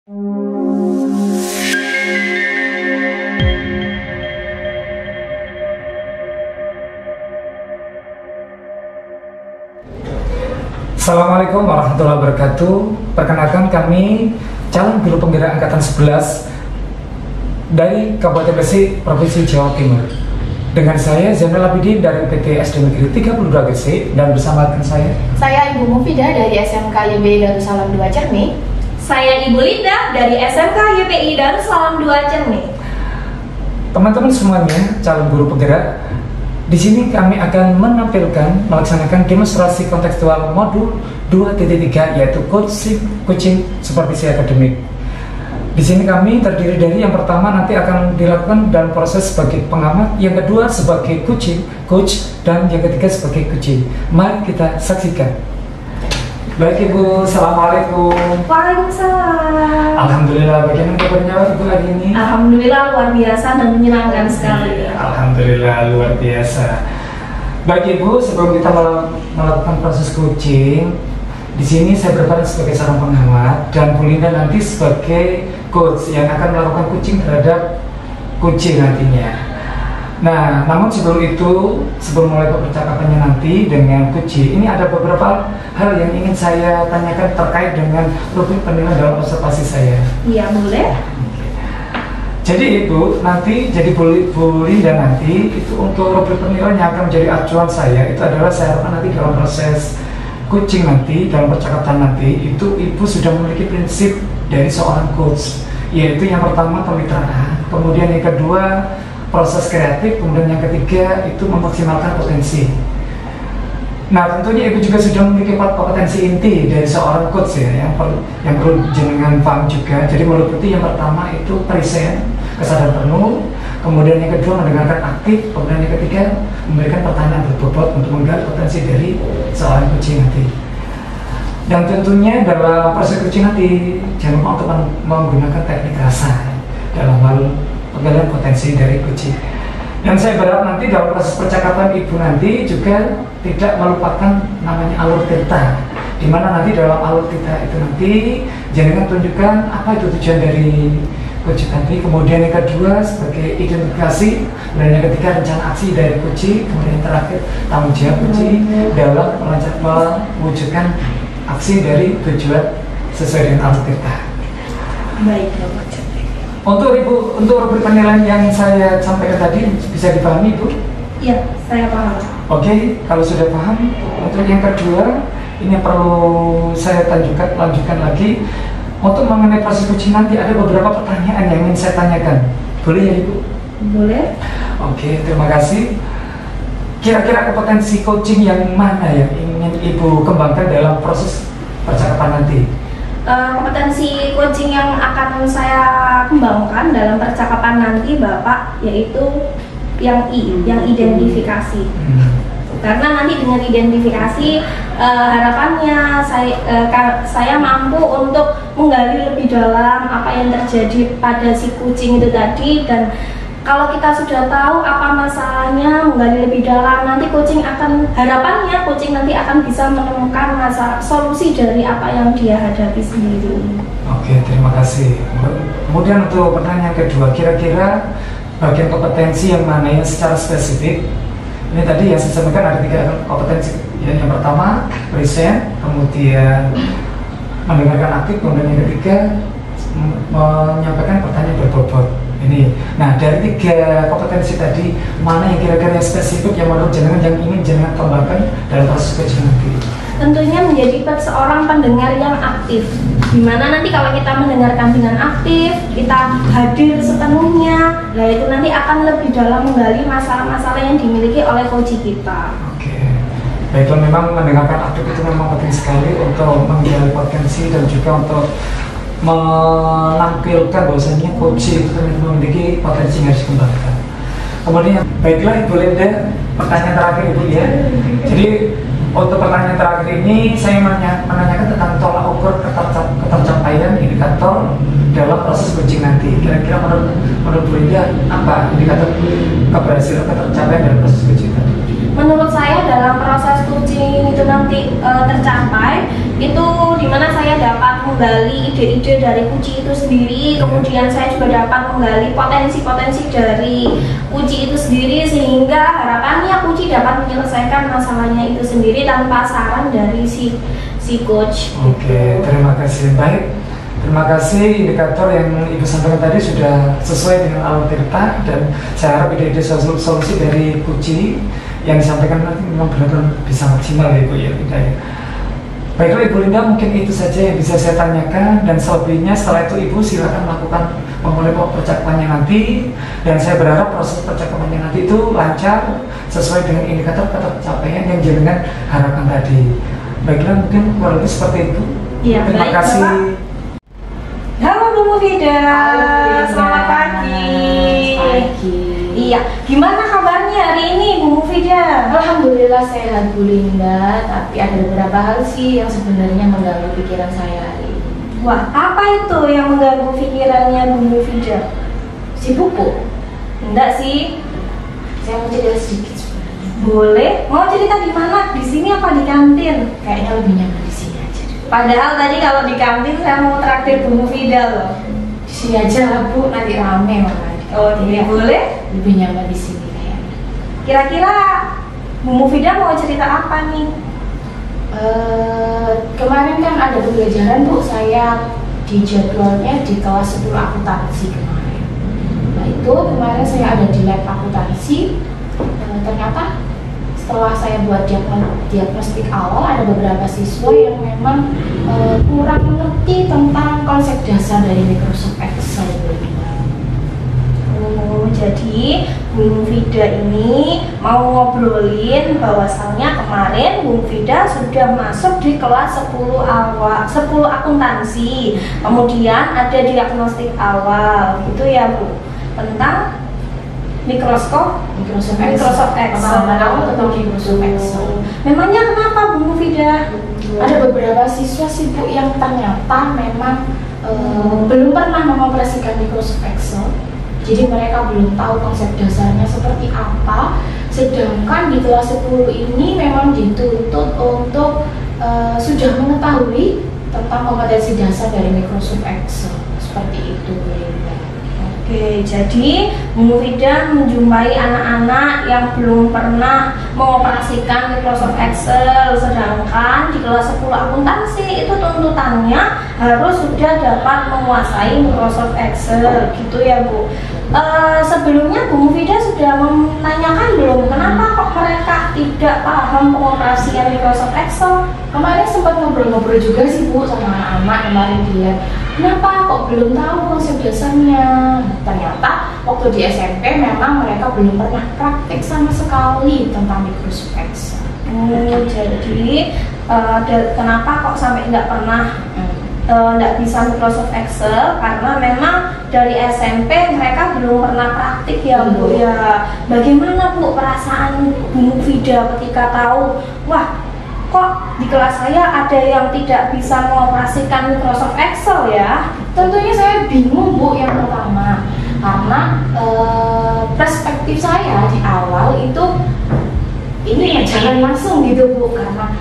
Assalamualaikum warahmatullahi wabarakatuh. Perkenalkan, kami calon guru penggerak angkatan 11 dari Kabupaten Gresik, Provinsi Jawa Timur. Dengan saya Zainal Abidin dari PT SD Negeri 32 Gresik, dan bersama rekan saya Ibu Mufidah dari SMK YPI Darussalam 2 Cermi. Saya Ibu Linda dari SMK YPI Darussalam 2 Cermi. Teman-teman semuanya, calon guru penggerak, di sini kami akan melaksanakan demonstrasi kontekstual modul 2.3, yaitu coaching supervisi akademik. Di sini kami terdiri dari yang pertama nanti akan dilakukan dalam proses sebagai pengamat, yang kedua sebagai coach, dan yang ketiga sebagai coaching. Mari kita saksikan. Baik Ibu, Assalamualaikum. Waalaikumsalam. Alhamdulillah, bagaimana kabarnya Ibu hari ini? Alhamdulillah luar biasa dan menyenangkan sekali. Alhamdulillah luar biasa. Baik Ibu, sebelum kita melakukan proses coaching, di sini saya berperan sebagai seorang pengamat dan Bu Linda nanti sebagai coach yang akan melakukan coaching terhadap coaching nantinya. Nah, namun sebelum itu, sebelum mulai percakapannya nanti dengan coaching, ini ada beberapa hal yang ingin saya tanyakan terkait dengan rubrik penilaian dalam observasi saya. Iya, boleh. Jadi Ibu, nanti jadi Bu Linda nanti itu untuk rubrik penilaian yang akan menjadi acuan saya, itu adalah saya harapkan nanti dalam proses coaching nanti, dalam percakapan nanti, itu Ibu sudah memiliki prinsip dari seorang coach, yaitu yang pertama kemitraan, kemudian yang kedua proses kreatif, kemudian yang ketiga itu memaksimalkan potensi. Nah, tentunya Ibu juga sudah memiliki kompetensi inti dari seorang coach ya, yang perlu jenengan paham juga. Jadi meliputi yang pertama itu present, kesadaran penuh, kemudian yang kedua mendengarkan aktif, kemudian yang ketiga memberikan pertanyaan berbobot untuk menggali potensi dari seorang coaching nanti. Dan tentunya dalam proses coaching nanti jangan lupa untuk menggunakan teknik rasa dalam hal penggalian potensi dari coaching. Dan saya berharap nanti dalam proses percakapan Ibu nanti juga tidak melupakan namanya alur tirta, di mana nanti dalam alur tirta itu nanti jangan tunjukkan apa itu tujuan dari coaching nanti, kemudian yang kedua sebagai identifikasi, dan yang ketiga rencana aksi dari coaching, kemudian yang terakhir tanggung jawab coaching dalam mewujudkan aksi dari tujuan sesuai dengan alur tirta. Baik, Bapak. Untuk rubrik penilaian yang saya sampaikan tadi bisa dipahami Ibu? Iya, saya paham. Oke, kalau sudah paham, untuk yang kedua ini perlu saya lanjutkan lagi. Untuk mengenai proses coaching nanti ada beberapa pertanyaan yang ingin saya tanyakan. Boleh ya Ibu? Boleh. Oke, terima kasih. Kira-kira kompetensi coaching yang mana yang ingin Ibu kembangkan dalam proses percakapan nanti? Kompetensi coaching yang akan saya kembangkan dalam percakapan nanti Bapak, yaitu yang identifikasi. Karena nanti dengan identifikasi harapannya saya mampu untuk menggali lebih dalam apa yang terjadi pada si kucing itu tadi, dan kalau kita sudah tahu apa masalahnya, menggali lebih dalam, nanti harapannya coaching nanti akan bisa menemukan solusi dari apa yang dia hadapi sendiri. Oke, terima kasih. Kemudian untuk pertanyaan kedua, kira-kira bagian kompetensi yang mana yang secara spesifik? Ini tadi yang saya sampaikan ada 3 kompetensi. Yang pertama present, kemudian mendengarkan aktif, kemudian yang ketiga menyampaikan pertanyaan berbobot. Ini. Nah, dari 3 kompetensi tadi, mana yang kira-kira yang spesifik yang menurut jenengan yang ingin jenengan kembangkan dalam proses coaching nanti? Tentunya menjadi seorang pendengar yang aktif. Dimana nanti kalau kita mendengarkan dengan aktif, kita hadir sepenuhnya, nah itu nanti akan lebih dalam menggali masalah-masalah yang dimiliki oleh coach kita. Oke. Baiklah, memang mendengarkan aktif itu memang penting sekali untuk menggali potensi dan juga untuk menampilkan bahwasanya coaching itu memiliki potensi yang harus dikembangkan. Kemudian, baiklah Ibu Linda, pertanyaan terakhir Ibu ya. Jadi untuk pertanyaan terakhir ini saya menanyakan tentang tolak ukur ketercapaian indikator dalam proses coaching nanti. Kira-kira menurut Bu Linda apa indikator keberhasilan ketercapaian dalam proses coaching tadi? Menurut saya dalam proses coaching itu itu nanti tercapai, itu dimana saya dapat menggali ide-ide dari Kuci itu sendiri, kemudian saya juga dapat menggali potensi-potensi dari Kuci itu sendiri, sehingga harapannya Kuci dapat menyelesaikan masalahnya itu sendiri tanpa saran dari si coach. Oke, terima kasih. Baik, terima kasih indikator yang Ibu sampaikan tadi sudah sesuai dengan Alam Tirta, dan saya harap ide-ide solusi dari Kuci yang disampaikan nanti memang benar-benar bisa maksimal ya Ibu ya. Baiklah Ibu Linda, mungkin itu saja yang bisa saya tanyakan, dan selebihnya setelah itu Ibu silakan memulai percakapannya nanti, dan saya berharap proses percakapannya nanti itu lancar sesuai dengan indikator pencapaian yang jenengan harapkan tadi. Baiklah, mungkin kurang lebih seperti itu. Ya, terima baik, kasih. Halo Bu Mufida, selamat pagi. Iya, gimana kabarnya hari ini Bu Mufida? Alhamdulillah sehat Bu Linda, tapi ada beberapa hal sih yang sebenarnya mengganggu pikiran saya hari ini. Wah, apa itu yang mengganggu pikirannya Bu Mufida? Si pupuk? Enggak sih. Saya mau cerita sedikit sebenarnya. Boleh. Mau cerita di mana? Di sini apa di kantin? Kayaknya lebih nyaman di sini aja. Padahal tadi kalau di kantin saya mau traktir Bu Mufida loh. Di sini aja lah Bu, nanti rame malah. Oh iya, boleh. Lebih nyaman di sini kayaknya. Kira-kira Bu Mufida mau cerita apa nih? Kemarin kan ada pembelajaran Bu, saya di jadwalnya di kelas 10 akuntansi kemarin. Nah itu kemarin saya ada di lab akuntansi. Ternyata setelah saya buat diagnostik awal, ada beberapa siswa yang memang kurang mengerti tentang konsep dasar dari Microsoft Excel. Oh, jadi Bu Mufida ini mau ngobrolin bahwasannya kemarin Bu Mufida sudah masuk di kelas 10 akuntansi. Kemudian ada diagnostik awal gitu ya Bu, tentang Microsoft Excel. Microsoft Excel. Memangnya kenapa Bu Mufida? Ada beberapa siswa sih Bu yang ternyata memang belum pernah mengoperasikan Microsoft Excel. Jadi mereka belum tahu konsep dasarnya seperti apa. Sedangkan di kelas 10 ini memang dituntut untuk sudah mengetahui tentang kompetensi dasar dari Microsoft Excel. Seperti itu Bu Linda. Oke, jadi Bu Mufida menjumpai anak-anak yang belum pernah mengoperasikan Microsoft Excel, sedangkan di kelas 10 akuntansi itu tuntutannya harus sudah dapat menguasai Microsoft Excel, gitu ya Bu. Sebelumnya Bu Mufida sudah menanyakan belum kenapa kok mereka tidak paham pengoperasian Microsoft Excel? Kemarin sempat ngobrol-ngobrol juga sih Bu sama anak-anak kemarin dia. Kenapa kok belum tahu konsep dasarnya? Ternyata waktu di SMP memang mereka belum pernah praktek sama sekali tentang Microsoft Excel. Jadi kenapa kok sampai nggak pernah nggak bisa Microsoft Excel? Karena memang dari SMP mereka belum pernah praktik ya Bu ya. Bagaimana Bu perasaan Bu Mufida ketika tahu, wah kok di kelas saya ada yang tidak bisa mengoperasikan Microsoft Excel ya? Tentunya saya bingung Bu yang pertama, karena perspektif saya di awal itu ini ya jangan langsung gitu Bu, karena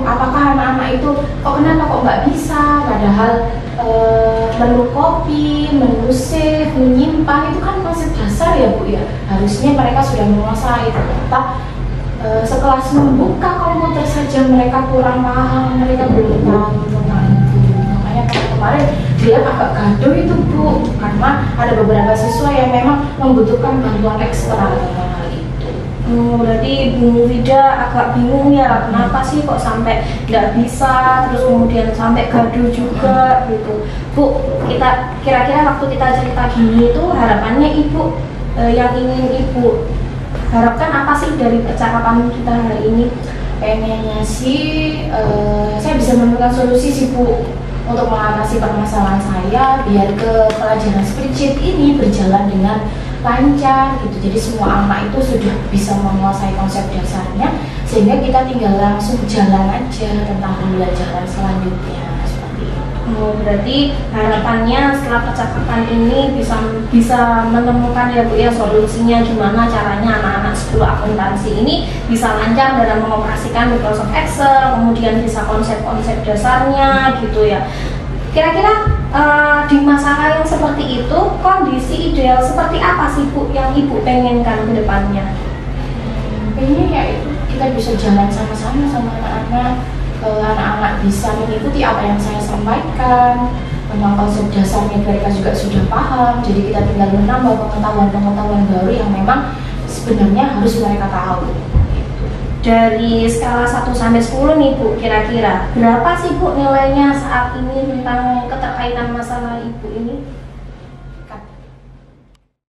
apakah anak-anak itu kenapa kok nggak bisa, padahal menu copy, menu save, menyimpan itu kan konsep dasar ya Bu ya, harusnya mereka sudah menguasai. Ternyata sekelas membuka komputer saja mereka kurang paham, mereka belum tahu tentang itu. Makanya kemarin dia agak gaduh itu Bu, karena ada beberapa siswa yang memang membutuhkan bantuan ekstra tentang hal itu. Berarti Bu Mufida agak bingung ya, kenapa sih kok sampai nggak bisa, terus kemudian sampai gaduh juga gitu. Bu, kita kira-kira waktu kita cerita gini itu harapannya Ibu yang ingin Ibu harapkan apa sih dari percakapan kita hari ini? Pengennya sih saya bisa menemukan solusi sih Bu untuk mengatasi permasalahan saya, biar ke pelajaran spreadsheet ini berjalan dengan lancar gitu. Jadi semua anak itu sudah bisa menguasai konsep dasarnya, sehingga kita tinggal langsung jalan aja tentang pembelajaran selanjutnya seperti itu. Oh, berarti harapannya setelah percakapan ini bisa menemukan ya Bu ya solusinya gimana caranya anak-anak 10 akuntansi ini bisa lancar dalam mengoperasikan Microsoft Excel, kemudian bisa konsep-konsep dasarnya gitu ya. Kira-kira di masalah yang seperti itu kondisi ideal seperti apa sih Bu yang Ibu pengenkan ke depannya? Pengennya ya itu kita bisa jalan sama-sama sama anak-anak. Anak-anak bisa mengikuti apa yang saya sampaikan, memang konsep dasarnya mereka juga sudah paham, jadi kita tinggal menambah pengetahuan-pengetahuan baru yang memang sebenarnya harus mereka tahu. Dari skala 1 sampai 10 nih Bu, kira-kira berapa sih Bu nilainya saat ini tentang keterkaitan masalah Ibu ini?